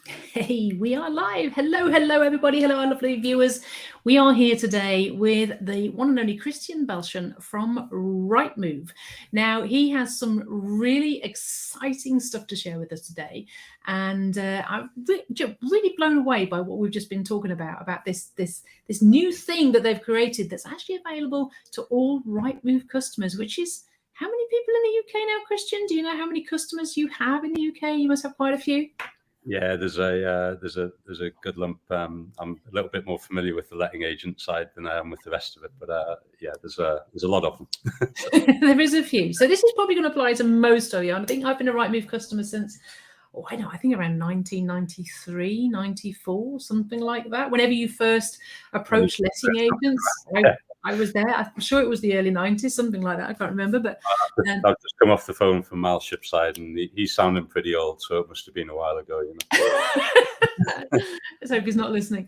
Hey, we are live. Hello, everybody. Hello, our lovely viewers. We are here today with the one and only Christian Balshen from Rightmove. Now, he has some really exciting stuff to share with us today, and I'm really blown away by what we've just been talking about this new thing that they've created that's actually available to all Rightmove customers, which is how many people in the UK now, Christian? Do you know how many customers you have in the UK? You must have quite a few. Yeah, there's a good lump. I'm a little bit more familiar with the letting agent side than I am with the rest of it, but yeah, there's a lot of them. There is a few. So this is probably going to apply to most of you. I think I've been a Rightmove customer since, I think around 1993, 94, something like that. Whenever you first approached letting agents, I was there. I'm sure it was the early 90s, something like that. I can't remember. But I've just come off the phone from Mal's ship side, and he's sounding pretty old, so it must have been a while ago, you know. Let's hope he's not listening.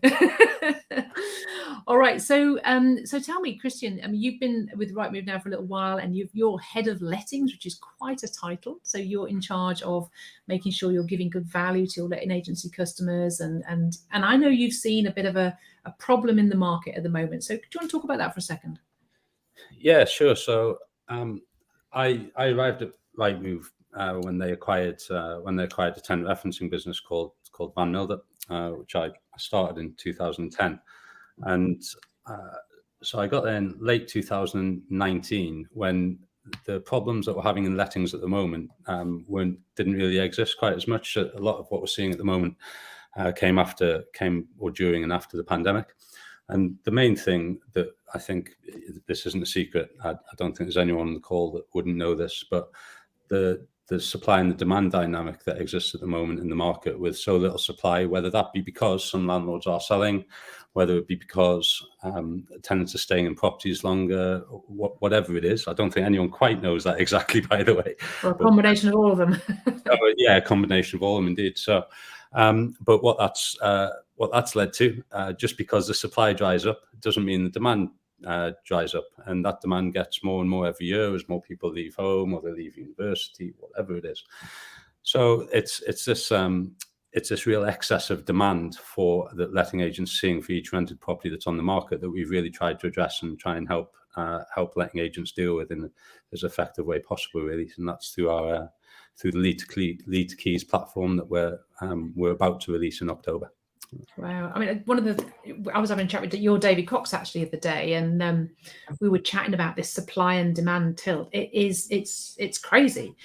All right, so tell me, Christian. I mean, you've been with Rightmove now for a little while, and you're head of lettings, which is quite a title. So you're in charge of making sure you're giving good value to your letting agency customers, and I know you've seen a bit of a problem in the market at the moment. So do you want to talk about that for a second? Yeah, sure. So I arrived at Rightmove when they acquired a tenant referencing business called Van Milder, which I started in 2010, and so I got there in late 2019 when the problems that we're having in lettings at the moment didn't really exist quite as much. A lot of what we're seeing at the moment came during and after the pandemic. And the main thing that I think, this isn't a secret, I don't think there's anyone on the call that wouldn't know this, but the supply and the demand dynamic that exists at the moment in the market with so little supply, whether that be because some landlords are selling, whether it be because tenants are staying in properties longer, whatever it is. I don't think anyone quite knows that exactly, by the way. Or a combination of all of them. Yeah, a combination of all of them, indeed. So, but what that's led to, just because the supply dries up, doesn't mean the demand dries up, and that demand gets more and more every year as more people leave home or they leave university, whatever it is. So it's this real excess of demand for the letting agents seeing for each rented property that's on the market that we've really tried to address and try and help letting agents deal with in as effective way possible, really. And that's through the Lead to Keys platform that we're about to release in October. Wow. I mean, I was having a chat with your David Cox actually the other day, and we were chatting about this supply and demand tilt. It's crazy.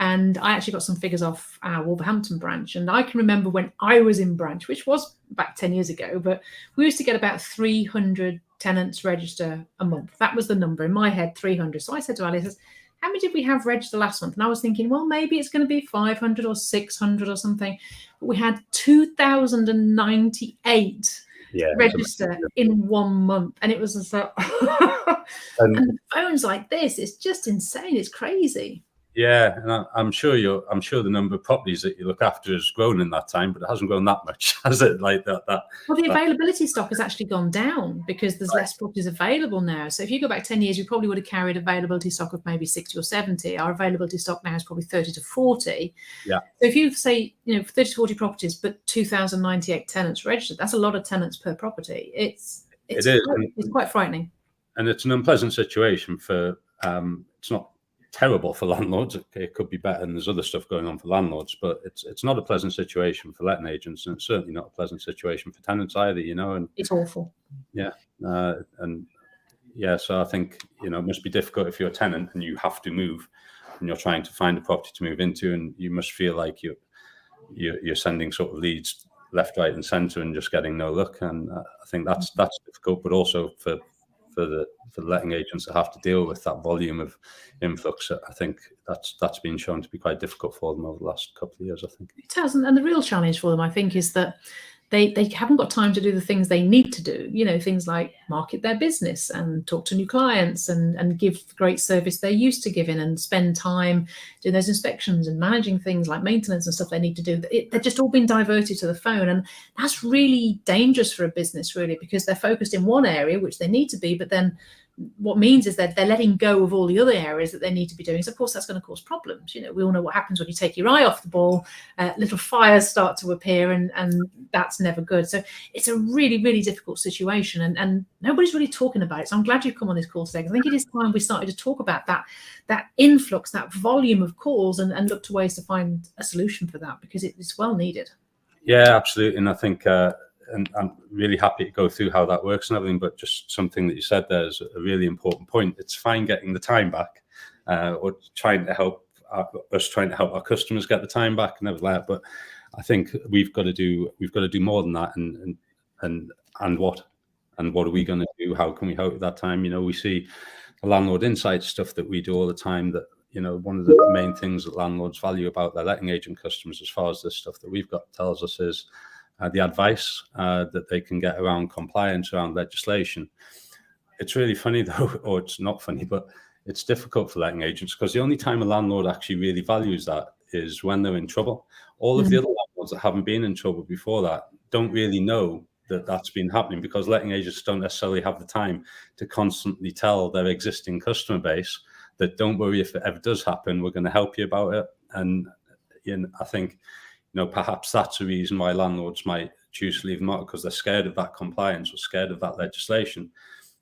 And I actually got some figures off our Wolverhampton branch. And I can remember when I was in branch, which was back 10 years ago, but we used to get about 300 tenants register a month. That was the number in my head, 300. So I said to Alice, how many did we have register last month? And I was thinking, well, maybe it's going to be 500 or 600 or something. But we had 2,098 register in 1 month. And it was just like, and the phones like this, it's just insane. It's crazy. Yeah, and I'm sure the number of properties that you look after has grown in that time, but it hasn't grown that much, has it? Like that. Well, the availability stock has actually gone down because there's less properties available now. So if you go back 10 years, we probably would have carried availability stock of maybe 60 or 70. Our availability stock now is probably 30 to 40. Yeah. So if you say, 30 to 40 properties, but 2,098 tenants registered, that's a lot of tenants per property. It's quite frightening. And it's an unpleasant situation for. It's not terrible for landlords. It could be better, and there's other stuff going on for landlords, but it's not a pleasant situation for letting agents, and it's certainly not a pleasant situation for tenants either, and it's awful. Yeah. So I think it must be difficult if you're a tenant and you have to move and you're trying to find a property to move into, and you must feel like you're sending sort of leads left, right and center and just getting no luck. And I think that's difficult, but also for the letting agents that have to deal with that volume of influx, I think that's been shown to be quite difficult for them over the last couple of years, I think. It has, and the real challenge for them, I think, is that they haven't got time to do the things they need to do, things like market their business and talk to new clients and give the great service they're used to giving and spend time doing those inspections and managing things like maintenance and stuff they need to do. They're just all been diverted to the phone, and that's really dangerous for a business, really, because they're focused in one area, which they need to be, but then what means is that they're letting go of all the other areas that they need to be doing. So of course that's going to cause problems. We all know what happens when you take your eye off the ball. Little fires start to appear, and that's never good. So it's a really, really difficult situation, and nobody's really talking about it. So I'm glad you've come on this call today, because I think it is time we started to talk about that influx, that volume of calls, and look to ways to find a solution for that, because it's well needed. Yeah, absolutely. And I think and I'm really happy to go through how that works and everything, but just something that you said there is a really important point. It's fine getting the time back, or trying to help our customers get the time back and everything like that. But I think we've got to do more than that. And what are we going to do? How can we help at that time? We see the landlord insight stuff that we do all the time, that one of the main things that landlords value about their letting agent customers, as far as this stuff that we've got tells us, is the advice that they can get around compliance, around legislation. It's really funny though, or it's not funny, but it's difficult for letting agents, because the only time a landlord actually really values that is when they're in trouble. All of the other landlords that haven't been in trouble before that don't really know that that's been happening, because letting agents don't necessarily have the time to constantly tell their existing customer base that, don't worry, if it ever does happen, we're going to help you about it. And I think perhaps that's a reason why landlords might choose to leave them out, because they're scared of that compliance or scared of that legislation.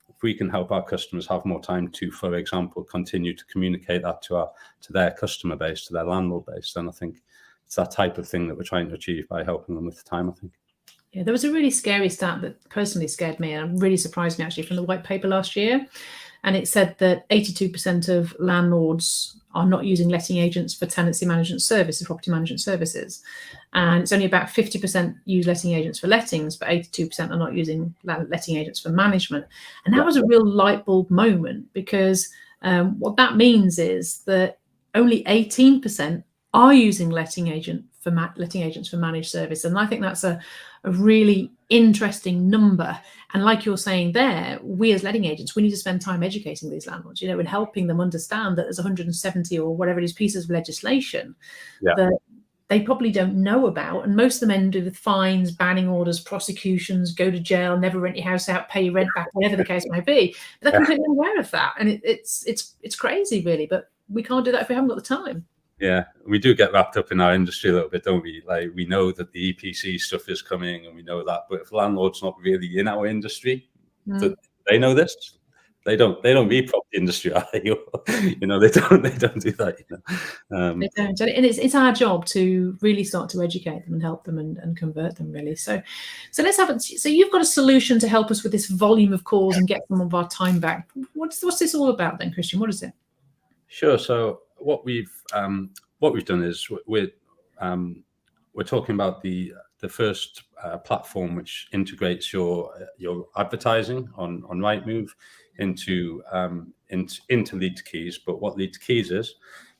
If we can help our customers have more time to, for example, continue to communicate that to their customer base, to their landlord base, then I think it's that type of thing that we're trying to achieve by helping them with the time, I think. Yeah, there was a really scary stat that personally scared me, and really surprised me actually, from the white paper last year. And it said that 82% of landlords are not using letting agents for tenancy management services, property management services. And it's only about 50% use letting agents for lettings, but 82% are not using letting agents for management. And that was a real light bulb moment, because what that means is that only 18% are using letting agents for managed service. And I think that's a really interesting number. And like you're saying there, we as letting agents, we need to spend time educating these landlords, and helping them understand that there's 170 or whatever it is pieces of legislation that they probably don't know about. And most of them end with fines, banning orders, prosecutions, go to jail, never rent your house out, pay your rent back, whatever the case may be. But they're completely aware of that. And it's crazy, really. But we can't do that if we haven't got the time. Yeah, we do get wrapped up in our industry a little bit, don't we? Like, we know that the EPC stuff is coming, and we know that, but if landlords not really in our industry, they know this. They don't read property industry, are they? They don't do that. They don't, and it's our job to really start to educate them and help them and convert them, really. So let's have it. So you've got a solution to help us with this volume of calls and get some of our time back. What's this all about then, Christian? What is it? Sure. So what we've done is we're talking about the first platform which integrates your advertising on Rightmove into Lead to Keys. But what Lead to Keys is,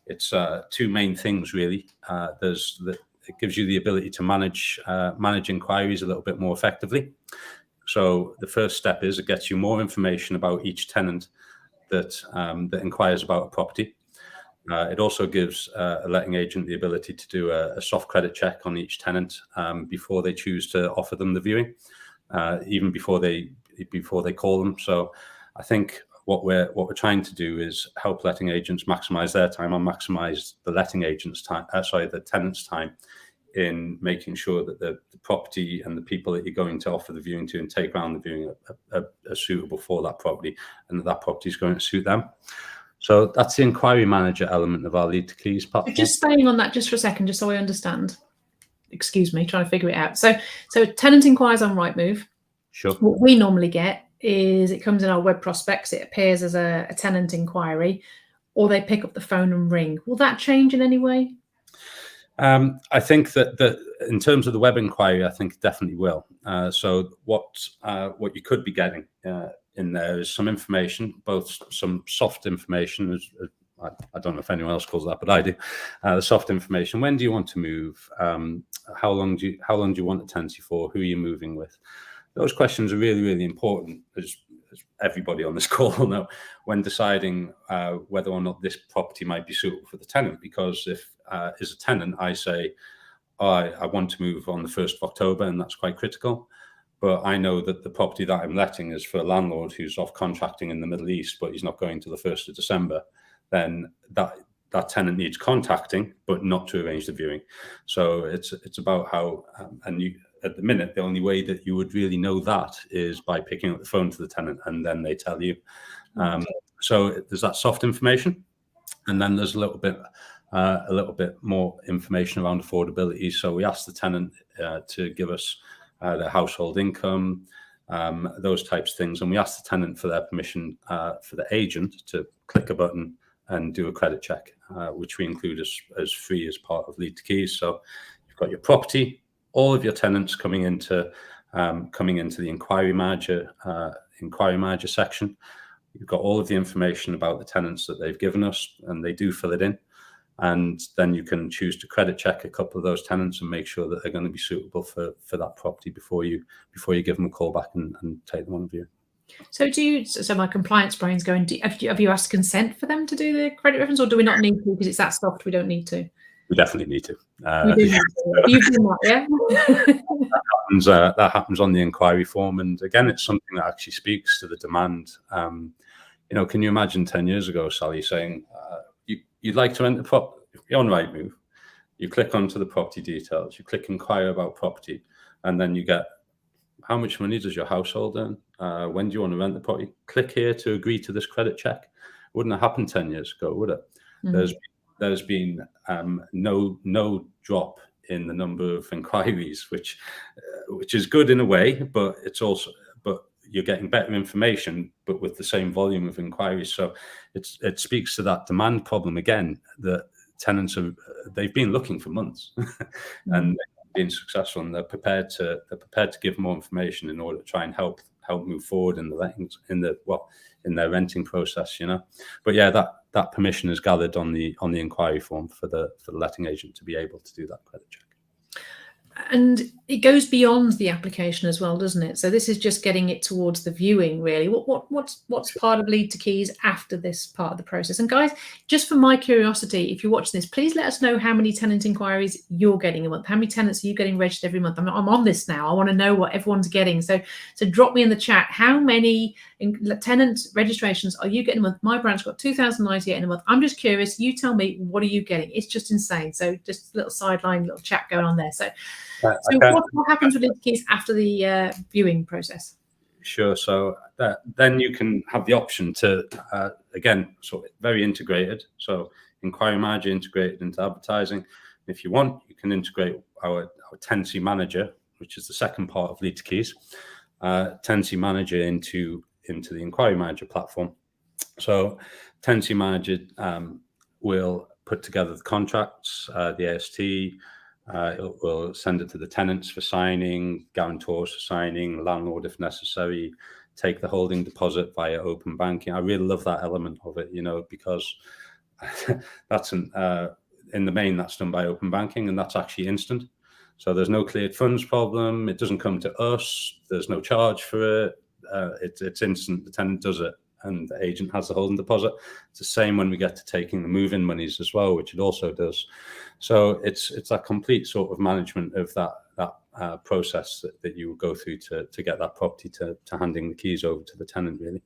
it's two main things really. It gives you the ability to manage inquiries a little bit more effectively. So the first step is it gets you more information about each tenant that inquires about a property. It also gives a letting agent the ability to do a soft credit check on each tenant before they choose to offer them the viewing, even before they call them. So I think what we're trying to do is help letting agents maximize their time and maximize the letting agent's time, the tenant's time, in making sure that the property and the people that you're going to offer the viewing to and take around the viewing are suitable for that property, and that property is going to suit them. So that's the inquiry manager element of our Lead to Keys platform. Just staying on that just for a second, just so I understand. Excuse me, trying to figure it out. So tenant inquires on Rightmove. Sure. What we normally get is it comes in our web prospects. It appears as a tenant inquiry, or they pick up the phone and ring. Will that change in any way? I think that in terms of the web inquiry, I think it definitely will. So what you could be getting in there is some information, both some soft information. I don't know if anyone else calls that, but I do. The soft information. When do you want to move? How long do you want the tenancy for? Who are you moving with? Those questions are really, really important, as everybody on this call will know, when deciding whether or not this property might be suitable for the tenant. Because if as a tenant I say, I want to move on the 1st of October, and that's quite critical, but I know that the property that I'm letting is for a landlord who's off contracting in the Middle East, but he's not going to the 1st of December, then that tenant needs contacting, but not to arrange the viewing. So it's about how, and you, at the minute, the only way that you would really know that is by picking up the phone to the tenant, and then they tell you. So there's that soft information, and then there's a little bit more information around affordability. So we ask the tenant to give us their household income, those types of things, and we ask the tenant for their permission for the agent to click a button and do a credit check, which we include as free as part of Lead to Keys. So you've got your property, all of your tenants coming into the inquiry manager section. You've got all of the information about the tenants that they've given us, and they do fill it in. And then you can choose to credit check a couple of those tenants and make sure that they're going to be suitable for that property before you give them a call back and take them on view. So so my compliance brain's going, have you asked consent for them to do the credit reference, or do we not need to because it's that soft we don't need to? We definitely need to. You do need to. You've done that, yeah? That happens on the inquiry form. And again, it's something that actually speaks to the demand. Can you imagine 10 years ago, Sally, saying, you'd like to rent the property? You're on Rightmove, you click onto the property details, you click inquire about property, and then you get, how much money does your household earn? When do you want to rent the property? Click here to agree to this credit check. Wouldn't have happened 10 years ago, would it? Mm-hmm. There's been no drop in the number of inquiries, which is good in a way, but you're getting better information, but with the same volume of inquiries. So it speaks to that demand problem again, that tenants they've been looking for months and they've been successful, and they're prepared to give more information in order to try and help move forward in the lettings, in their renting process, But yeah, that permission is gathered on the inquiry form for the letting agent to be able to do that credit check. And it goes beyond the application as well, doesn't it? So this is just getting it towards the viewing, really. What's part of Lead to Keys after this part of the process? And guys, just for my curiosity, if you're watching this, please let us know how many tenant inquiries you're getting a month. How many tenants are you getting registered every month? I'm on this now. I want to know what everyone's getting. So drop me in the chat. How many tenant registrations are you getting a month? My branch got 2,098 in a month. I'm just curious. You tell me, what are you getting? It's just insane. So just a little sideline, little chat going on there. So what happens with Lead to Keys after the viewing process? Sure. So then you can have the option to, again, sort of very integrated. So inquiry manager integrated into advertising. If you want, you can integrate our tenancy manager, which is the second part of Lead to Keys, tenancy manager into the inquiry manager platform. So tenancy manager will put together the contracts, the AST. It will send it to the tenants for signing, guarantors for signing, landlord if necessary, take the holding deposit via open banking. I really love that element of it, because that's in the main, that's done by open banking, and that's actually instant. So there's no cleared funds problem. It doesn't come to us. There's no charge for it. It's instant. The tenant does it, and the agent has the holding deposit. It's the same when we get to taking the move-in monies as well, which it also does. So it's that complete sort of management of that process that you would go through to get that property to handing the keys over to the tenant, really.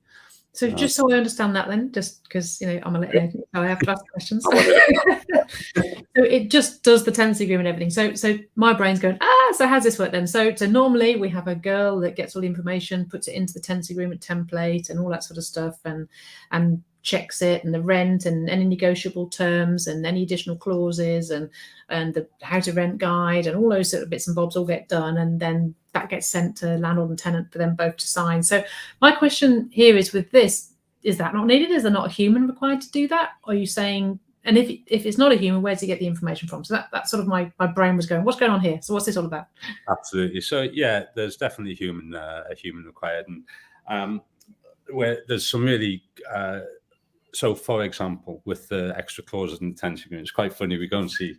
So just so I understand that then, just because, I'm a letting agent, so I have to ask questions. So it just does the tenancy agreement and everything. So my brain's going, so how's this work then? So normally we have a girl that gets all the information, puts it into the tenancy agreement template and all that sort of stuff, and checks it, and the rent and any negotiable terms and any additional clauses and the how to rent guide and all those sort of bits and bobs all get done, and then that gets sent to landlord and tenant for them both to sign. So my question here is, with this, is that not needed? Is there not a human required to do that? Or are you saying, and if it's not a human, where does he get the information from? So that's sort of my brain was going, what's going on here? So what's this all about? Absolutely. So yeah, there's definitely a human required, and where there's some really so for example, with the extra clauses in the tenancy agreement, it's quite funny. We go and see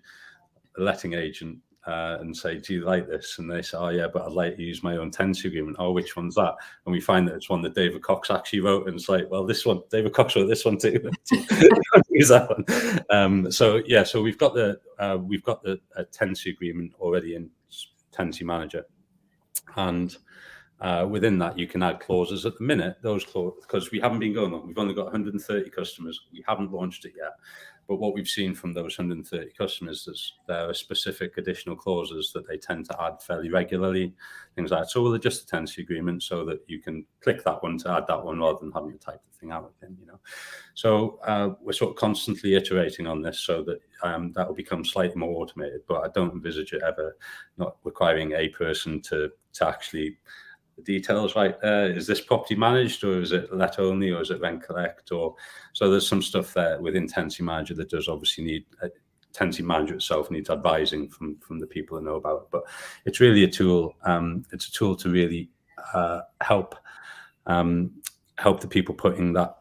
a letting agent and say, do you like this? And they say, oh yeah, but I'd like to use my own tenancy agreement. Oh, which one's that? And we find that it's one that David Cox actually wrote, and it's like, well, this one, David Cox wrote this one too. Use that one. So we've got the tenancy agreement already in Tenancy Manager, and within that, you can add clauses. At the minute, those clauses, because we haven't been going on, we've only got 130 customers. We haven't launched it yet. But what we've seen from those 130 customers is there are specific additional clauses that they tend to add fairly regularly. Things like, so we'll adjust the tenancy agreement so that you can click that one to add that one rather than having to type the thing out again, So we're sort of constantly iterating on this so that that will become slightly more automated. But I don't envisage it ever not requiring a person to actually the details right there. Is this property managed, or is it let only, or is it rent collect? Or so there's some stuff there within tenancy manager that does obviously need tenancy manager itself needs advising from the people who know about it. But it's really a tool. It's a tool to really help the people putting that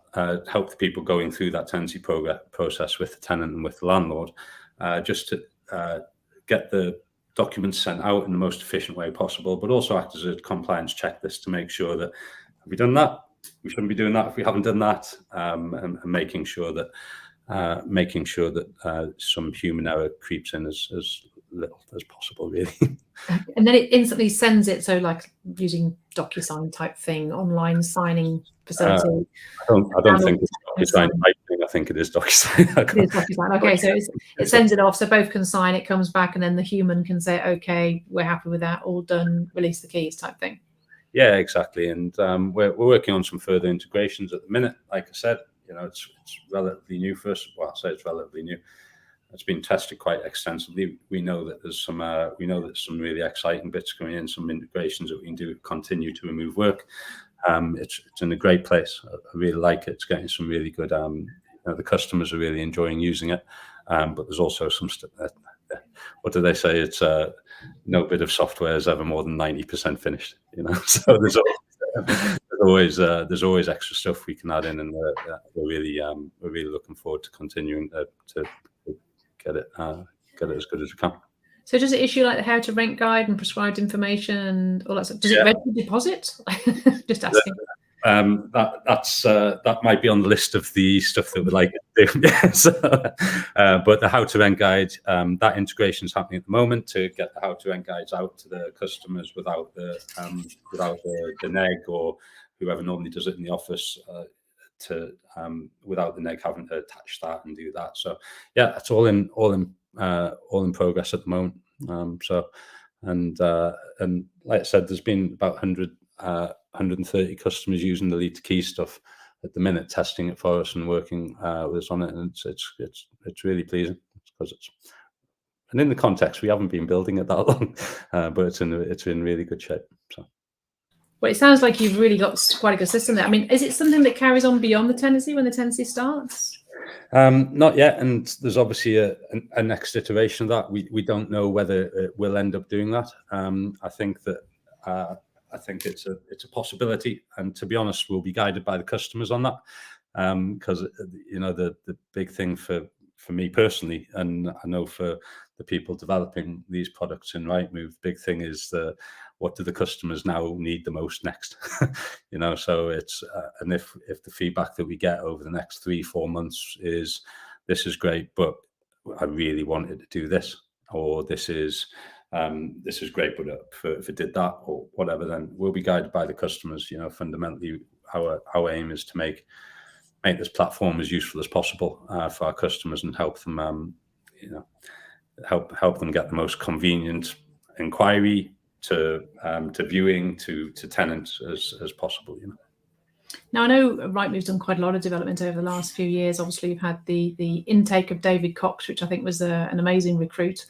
help the people going through that tenancy process with the tenant and with the landlord, just to get the documents sent out in the most efficient way possible, but also act as a compliance checklist to make sure that have we done that? We shouldn't be doing that if we haven't done that, and making sure that some human error creeps in as little as possible, really. And then it instantly sends it. So, like using DocuSign type thing, online signing facility. I don't think it's DocuSign type thing. I think it is DocuSign. It is DocuSign. Okay, so it sends it off, so both can sign. It comes back, and then the human can say, "Okay, we're happy with that. All done. Release the keys," type thing. Yeah, exactly. And we're working on some further integrations at the minute. Like I said, it's relatively new for us. Well, I'll say it's relatively new. It's been tested quite extensively. We know that there's some really exciting bits coming in, some integrations that we can do to continue to remove work. It's in a great place. I really like it. It's getting some really good. The customers are really enjoying using it. But there's also some stuff that, what do they say? It's no bit of software is ever more than 90% finished. So there's always extra stuff we can add in, and we're really looking forward to continuing to get it as good as we can. So does it issue like the how to rent guide and prescribed information and all that stuff? Does it register deposit? Just asking. That might be on the list of the stuff that we'd like to do. But the how to rent guide, that integration is happening at the moment to get the how to rent guides out to the customers without the neg or whoever normally does it in the office. Without the neg having to attach that and do that. So yeah, it's all in progress at the moment. And like I said, there's been about 130 customers using the lead to key stuff at the minute, testing it for us and working with us on it, and it's really pleasing because and in the context we haven't been building it that long, but it's in really good shape. So. Well, it sounds like you've really got quite a good system there. I mean, is it something that carries on beyond the tenancy when the tenancy starts? Not yet, and there's obviously a next iteration of that. We don't know whether it will end up doing that. I think it's a possibility, and to be honest, we'll be guided by the customers on that, because the big thing for me personally, and I know for the people developing these products in Rightmove, big thing is what do the customers now need the most next? So it's and if the feedback that we get over the next 3-4 months is this is great, but I really wanted to do this, or this is great, but if it did that or whatever, then we'll be guided by the customers. Fundamentally, our aim is to make this platform as useful as possible for our customers and help them, help them get the most convenient inquiry to viewing to tenants as possible. Now, I know Rightmove's done quite a lot of development over the last few years. Obviously, you've had the intake of David Cox, which I think was an amazing recruit.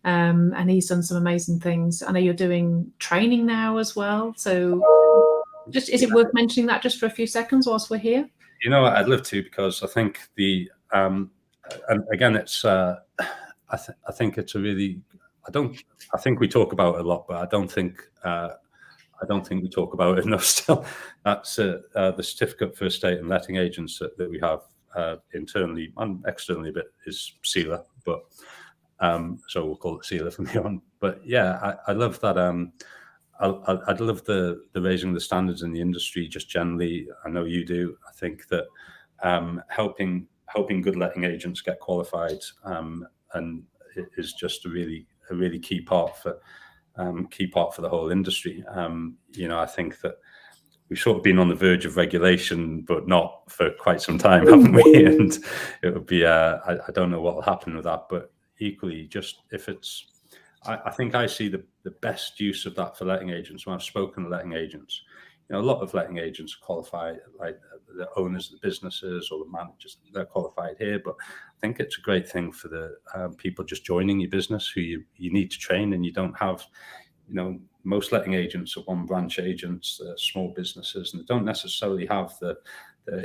And he's done some amazing things. I know you're doing training now as well. So is it worth mentioning that just for a few seconds whilst we're here? I'd love to, because I think and again, it's I think it's a really, I think we talk about it a lot, but I don't think we talk about it enough still. That's the certificate for estate and letting agents that we have internally and externally a bit is SEALA, but so we'll call it SEALA from here on. But yeah, I love that. I'd love the raising the standards in the industry just generally. I know you do. I think that helping good letting agents get qualified and it is just a really key part for key part for the whole industry. I think that we've sort of been on the verge of regulation, but not for quite some time, haven't we? And it would be, I don't know what will happen with that, but equally, just if it's, I think I see the best use of that for letting agents. When I've spoken to letting agents, a lot of letting agents are qualified, like the owners of the businesses or the managers, they're qualified here. But I think it's a great thing for the people just joining your business who you need to train, and you don't have, most letting agents are one branch agents, small businesses, and they don't necessarily have the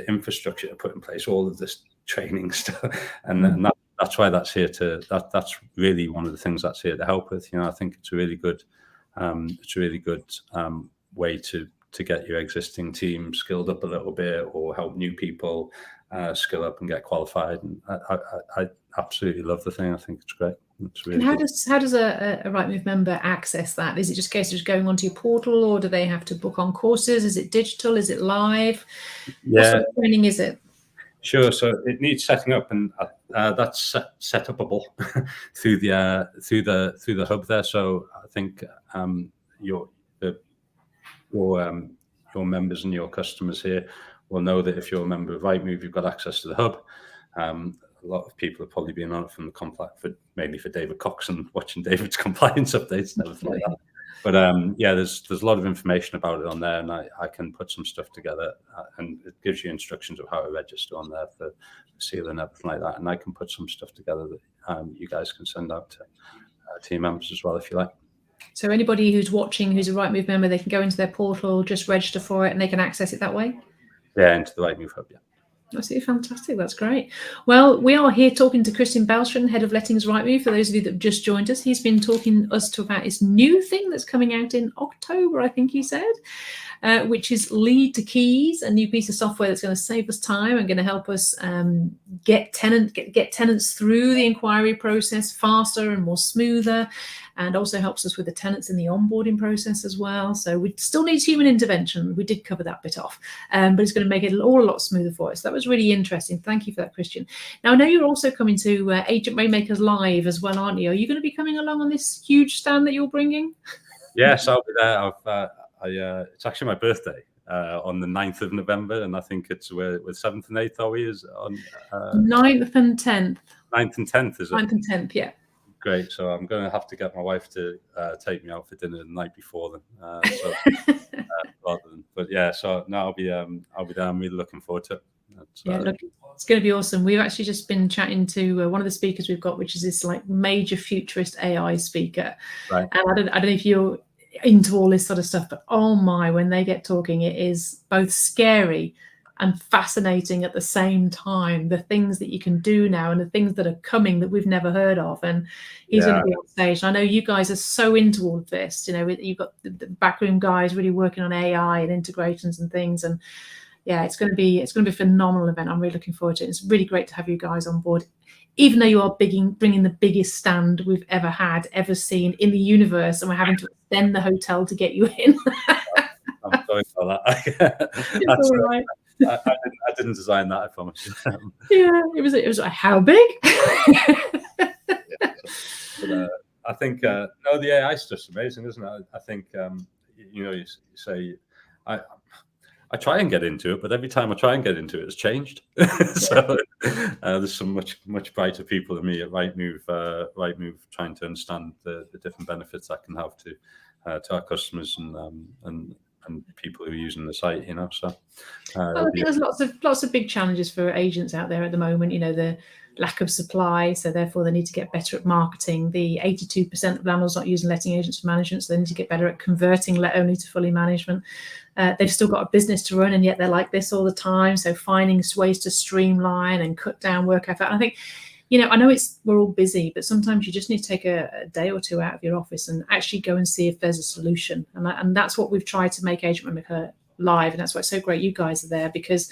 infrastructure to put in place all of this training stuff. And that's why that's here that's really one of the things that's here to help with. I think it's a really good way to get your existing team skilled up a little bit, or help new people skill up and get qualified. And I absolutely love the thing. I think it's great. It's really and how does a Rightmove member access that? Is it just a case of just going onto your portal, or do they have to book on courses? Is it digital? Is it live? Yeah. What sort of training is it? Sure. So it needs setting up, and that's set upable through the hub there. So I think your members and your customers here will know that if you're a member of Rightmove, you've got access to the hub. A lot of people have probably been on it from the compliance, mainly for David Cox and watching David's compliance updates and everything like that. But there's a lot of information about it on there, and I can put some stuff together, and it gives you instructions of how to register on there for seal and everything like that. And I can put some stuff together that you guys can send out to team members as well if you like. So anybody who's watching who's a Rightmove member, they can go into their portal, just register for it, and they can access it that way? Yeah, into the Rightmove hub, yeah. Absolutely fantastic. That's great. Well, we are here talking to Christian Balshen, Head of Lettings Rightmove. For those of you that have just joined us, he's been talking us about his new thing that's coming out in October, I think he said, which is Lead to Keys, a new piece of software that's going to save us time and going to help us get tenants through the inquiry process faster and more smoother, and also helps us with the tenants in the onboarding process as well. So we still need human intervention. We did cover that bit off, but it's going to make it all a lot smoother for us. That was really interesting. Thank you for that, Christian. Now, I know you're also coming to Agent Rainmakers Live as well, aren't you? Are you going to be coming along on this huge stand that you're bringing? Yes, I'll be there. It's actually my birthday on the 9th of November, and I think it's with 7th and 8th, are we? Is on 9th and 10th. 9th and 10th, is it? 9th and 10th, yeah. Great. So I'm going to have to get my wife to take me out for dinner the night before then. But yeah, so no, I'll be there. I'm really looking forward to it. Look, it's going to be awesome. We've actually just been chatting to one of the speakers we've got, which is this like major futurist AI speaker. Right. And I don't know if you're into all this sort of stuff, but oh my, when they get talking, it is both scary and fascinating at the same time, the things that you can do now and the things that are coming that we've never heard of. And he's going to be on stage. I know you guys are so into all of this. You've got the backroom guys really working on AI and integrations and things. And yeah, it's going to be a phenomenal event. I'm really looking forward to it. It's really great to have you guys on board, even though you are bringing the biggest stand we've ever seen in the universe, and we're having to extend the hotel to get you in. I'm sorry for that. That's all right. I didn't design that, I promise. Yeah, it was like, how big? But, I think the AI stuff's amazing, isn't it? I think you say I try and get into it, but every time I try and get into it, it's changed. So there's some much brighter people than me at Rightmove trying to understand the different benefits that can have to our customers and people who are using the site. So I think there's lots of big challenges for agents out there at the moment. The lack of supply, so therefore they need to get better at marketing. The 82% of landlords not using letting agents for management, so they need to get better at converting let only to fully management. They've still got a business to run, and yet they're like this all the time. So finding ways to streamline and cut down work effort. And I think, I know we're all busy, but sometimes you just need to take a day or two out of your office and actually go and see if there's a solution. And that's what we've tried to make Agent Rainmaker Live, and that's why it's so great you guys are there, because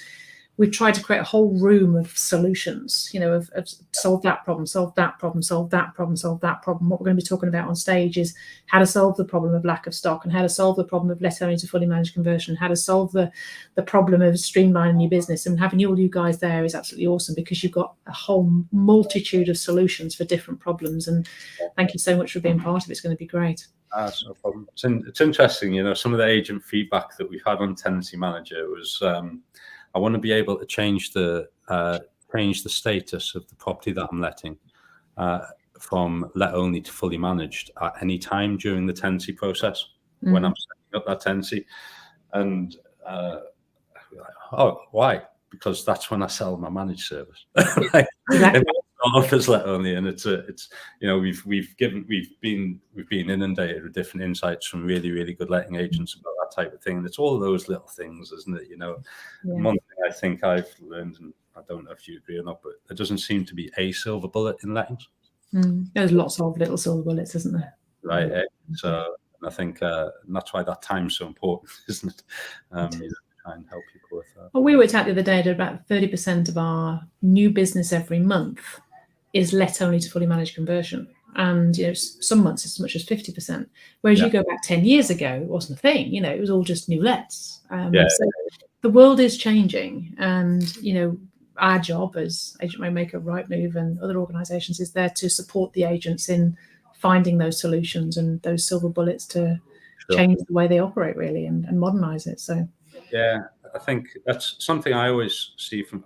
we've tried to create a whole room of solutions, you know, of solve that problem, solve that problem, solve that problem, solve that problem. What we're going to be talking about on stage is how to solve the problem of lack of stock, and how to solve the problem of let-only to fully managed conversion, how to solve the problem of streamlining your business. And having all you guys there is absolutely awesome, because you've got a whole multitude of solutions for different problems. And thank you so much for being part of it. It's going to be great. That's no problem. It's interesting, you know, some of the agent feedback that we've had on Tenancy Manager was, I want to be able to change the status of the property that I'm letting from let only to fully managed at any time during the tenancy process when I'm setting up that tenancy. And oh, why? Because that's when I sell my managed service. Like, Exactly. Offers let only, and it's you know, we've been inundated with different insights from really good letting agents about that type of thing. And it's all those little things, isn't it? You know, one thing I think I've learned, and I don't know if you agree or not, but there doesn't seem to be a silver bullet in lettings. There's lots of little silver bullets, isn't there? Right. So I think that's why that time's so important, isn't it? You know, try and help people with that. Well, we worked out the other day that about 30% of our new business every month is let only to fully managed conversion. And, you know, some months it's as much as 50%. Whereas you go back 10 years ago, it wasn't a thing, you know, it was all just new lets. So the world is changing, and, you know, our job as Agent Rainmaker, Rightmove and other organisations is there to support the agents in finding those solutions and those silver bullets to change the way they operate, really, and modernise it. So yeah, I think that's something I always see from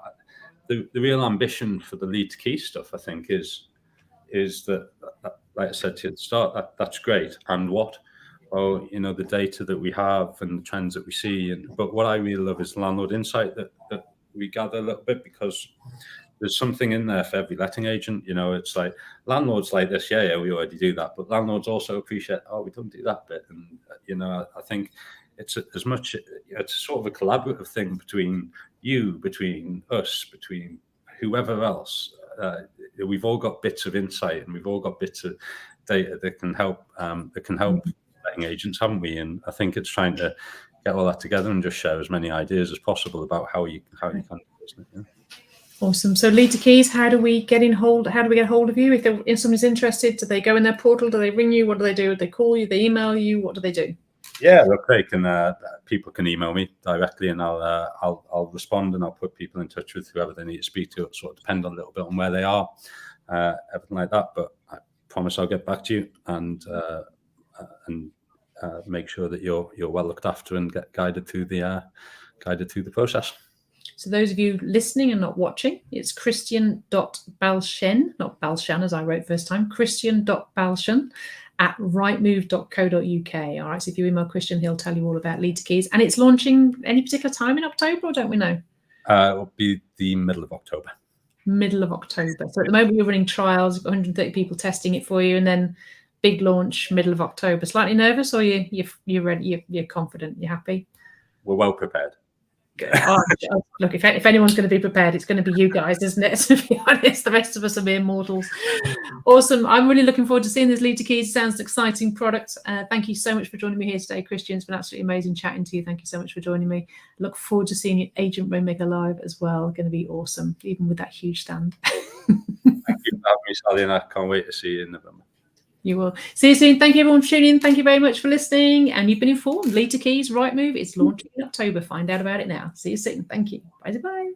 the real ambition for the lead to key stuff, I think, is that, like I said to you at the start, that's great. And what? Oh, you know, the data that we have and the trends that we see. But what I really love is landlord insight that we gather a little bit, because there's something in there for every letting agent. You know, it's like landlords like this, yeah, we already do that. But landlords also appreciate, oh, we don't do that bit. And, you know, I think it's as much, it's sort of a collaborative thing between you, between us, between whoever else. We've all got bits of insight, and we've all got bits of data that can help letting agents, haven't we? And I think it's trying to get all that together and just share as many ideas as possible about how you can do it, isn't it? Yeah. Awesome. So lead to keys, how do we get hold of you? If somebody's interested, do they go in their portal? Do they ring you? What do? Do they call you? They email you? What do they do? Yeah, look, they can. People can email me directly, and I'll respond, and I'll put people in touch with whoever they need to speak to. It sort of depend a little bit on where they are, everything like that. But I promise I'll get back to you and make sure that you're well looked after and get guided through the process. So those of you listening and not watching, it's Christian.Balshen, not Balshan as I wrote first time, Christian.Balshen at rightmove.co.uk. All right, so if you email Christian, he'll tell you all about lead to keys. And it's launching any particular time in October, or don't we know? It'll be the middle of October. Middle of October. So at the moment you're running trials, you've got 130 people testing it for you, and then big launch middle of October. Slightly nervous, or you're ready? You're confident? You're happy? We're well prepared. Good. Look, if anyone's going to be prepared, it's going to be you guys, isn't it? To be honest, the rest of us are mere mortals. Awesome. I'm really looking forward to seeing this lead to keys. Sounds an exciting product. Thank you so much for joining me here today, Christian. It's been absolutely amazing chatting to you. Thank you so much for joining me. Look forward to seeing you Agent Rainmaker live as well. Going to be awesome, even with that huge stand. Thank you for having me, Sally, and I can't wait to see you in November. You will. See you soon. Thank you everyone for tuning in. Thank you very much for listening. And you've been informed. Lead to keys, Rightmove. It's launching in October. Find out about it now. See you soon. Thank you. Bye-bye.